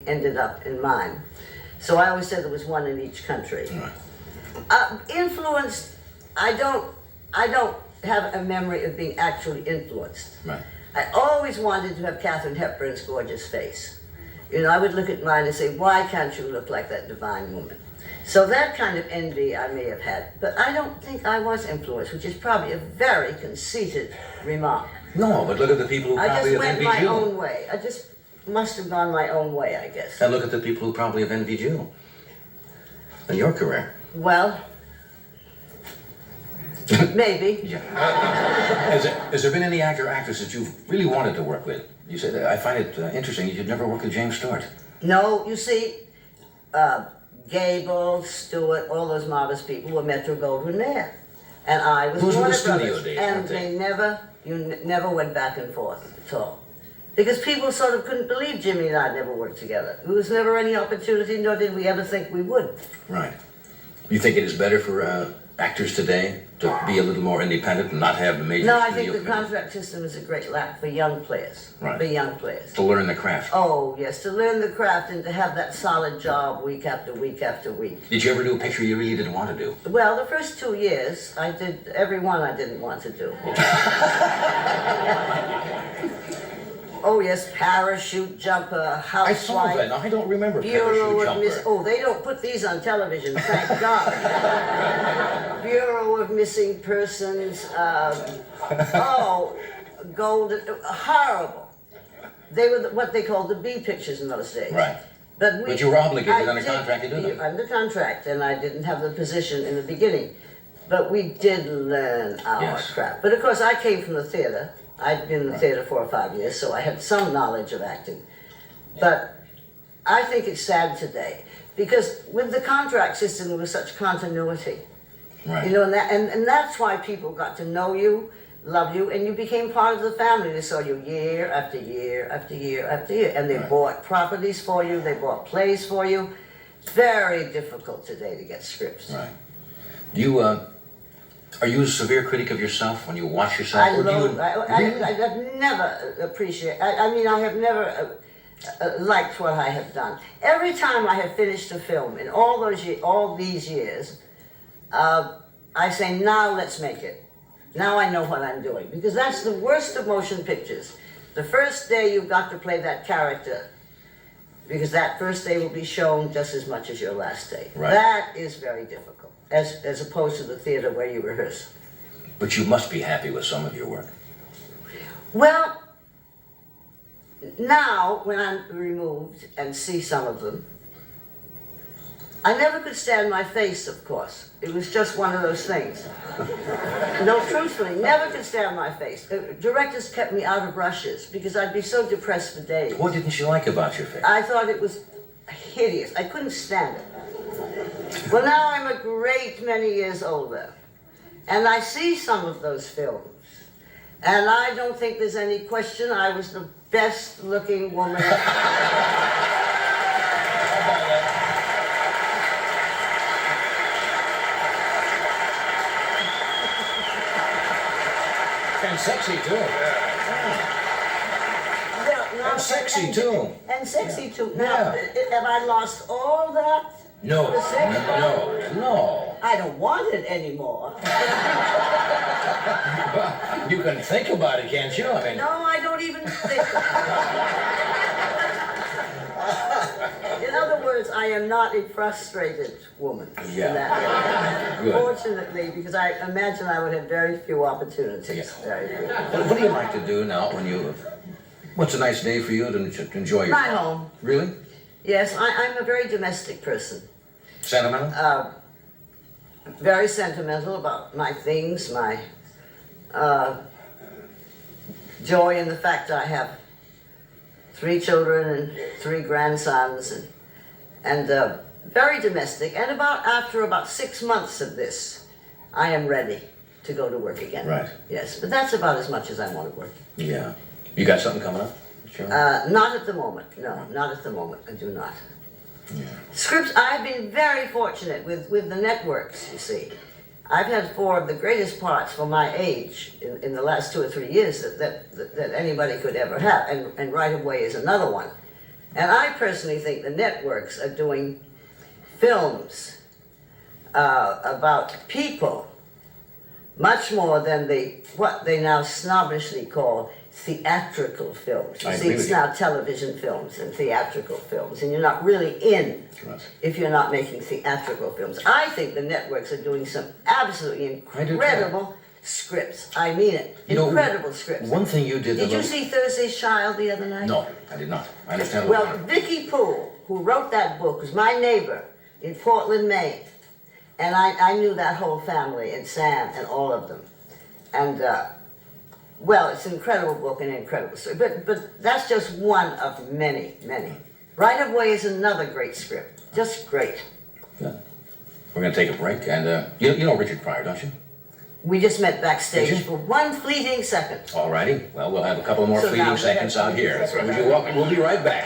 ended up in mine. So I always said there was one in each country. Influenced, I don't have a memory of being actually influenced. Right. I always wanted to have Katharine Hepburn's gorgeous face. You know, I would look at mine and say, why can't you look like that divine woman? So that kind of envy I may have had, but I don't think I was influenced, which is probably a very conceited remark. No, but look at the people who I probably just have went envied my you. own way. I just must have gone my own way, I guess. And look at the people who probably have envied you in your career. Well, maybe. Yeah. Has there been any actor or actress that you've really wanted to work with? You said, I find it interesting, you'd never work with James Stewart. No, you see, Gable, Stewart, all those marvelous people were Metro-Goldwyn-Mayer. And I was Those were the Warner studio Brothers. days, And weren't they? you never went back and forth at all. Because people sort of couldn't believe Jimmy and I never worked together. There was never any opportunity, nor did we ever think we would. Right. You think it is better for actors today to be a little more independent and not have the major No, I studio think the commitment? contract system is a great lap for young players. Right. For young players. To learn the craft. Oh, yes, to learn the craft and to have that solid job week after week after week. Did you ever do a picture you really didn't want to do? Well, the first 2 years, I did every one I didn't want to do. Oh, yes, parachute jumper, I saw that. housewife, Now, I don't remember Bureau Parachute of Miss... Jumper. Oh, they don't put these on television, thank God. Bureau of Missing Persons, golden... Horrible. They were what they called the B pictures in those days. Right. But you were obligated I under contract to do them. Under contract, and I didn't have the position in the beginning. But we did learn our Yes. craft. But of course, I came from the theater. I'd been in the theater 4 or 5 years, so I had some knowledge of acting. But I think it's sad today, because with the contract system, there was such continuity. Right. You know, and that's why people got to know you, love you, and you became part of the family. They saw you year after year after year after year, and they Right. bought properties for you, they bought plays for you. It's very difficult today to get scripts. Right. Do you, are you a severe critic of yourself when you watch yourself? I Really? have never appreciated, I have never liked what I have done. Every time I have finished a film in all these years, I say, now let's make it. Now I know what I'm doing. Because that's the worst of motion pictures. The first day you've got to play that character, because that first day will be shown just as much as your last day. Right. That is very difficult, as opposed to the theater where you rehearse. But you must be happy with some of your work. Well, now when I'm removed and see some of them, I never could stand my face, of course. It was just one of those things. No, truthfully, never could stand my face. Directors kept me out of rushes because I'd be so depressed for days. What didn't you like about your face? I thought it was hideous. I couldn't stand it. Well, now I'm a great many years older, and I see some of those films, and I don't think there's any question I was the best looking woman. And sexy too. And sexy too. And sexy too. Yeah. Now, have I lost all that? No, The sex? no. I don't want it anymore. You can think about it, can't you? I mean, No, I don't even think. In other words, I am not a frustrated woman. Yeah. In that way. Good. Fortunately, because I imagine I would have very few opportunities. Yeah. Very few. what do you like to do now when you... What's a nice day for you to enjoy yourself? My home. Really? Yes, I'm a very domestic person. Sentimental? Very sentimental about my things, my joy in the fact that I have 3 children and 3 grandsons, and very domestic. And after about 6 months of this, I am ready to go to work again. Right. Yes, but that's about as much as I want to work. Yeah. You got something coming up? Sure. Not at the moment. No, not at the moment. I do not. Yeah. Scripts, I've been very fortunate with the networks, you see. I've had 4 of the greatest parts for my age in the last 2 or 3 years that anybody could ever have, and Right Away is another one. And I personally think the networks are doing films about people much more than what they now snobbishly call theatrical films. You I see, agree it's with you. now television films and theatrical films, and you're not really in Right. if you're not making theatrical films. I think the networks are doing some absolutely I do too. incredible scripts. I mean it. You know, Incredible scripts. One thing you did. Did you see Thursday's Child the other night? No, I did not. I understand. Well, Vicky Poole, who wrote that book, was my neighbor in Portland, Maine. And I knew that whole family, and Sam, and all of them. And, well, it's an incredible book and an incredible story. But that's just one of many, many. Right of Way is another great script. Just great. Good. We're going to take a break, and you know Richard Pryor, don't you? We just met backstage Did you? for one fleeting second. All righty. Well, we'll have a couple more So now fleeting we seconds have out here. fleeting seconds. Would you welcome? We'll be right back.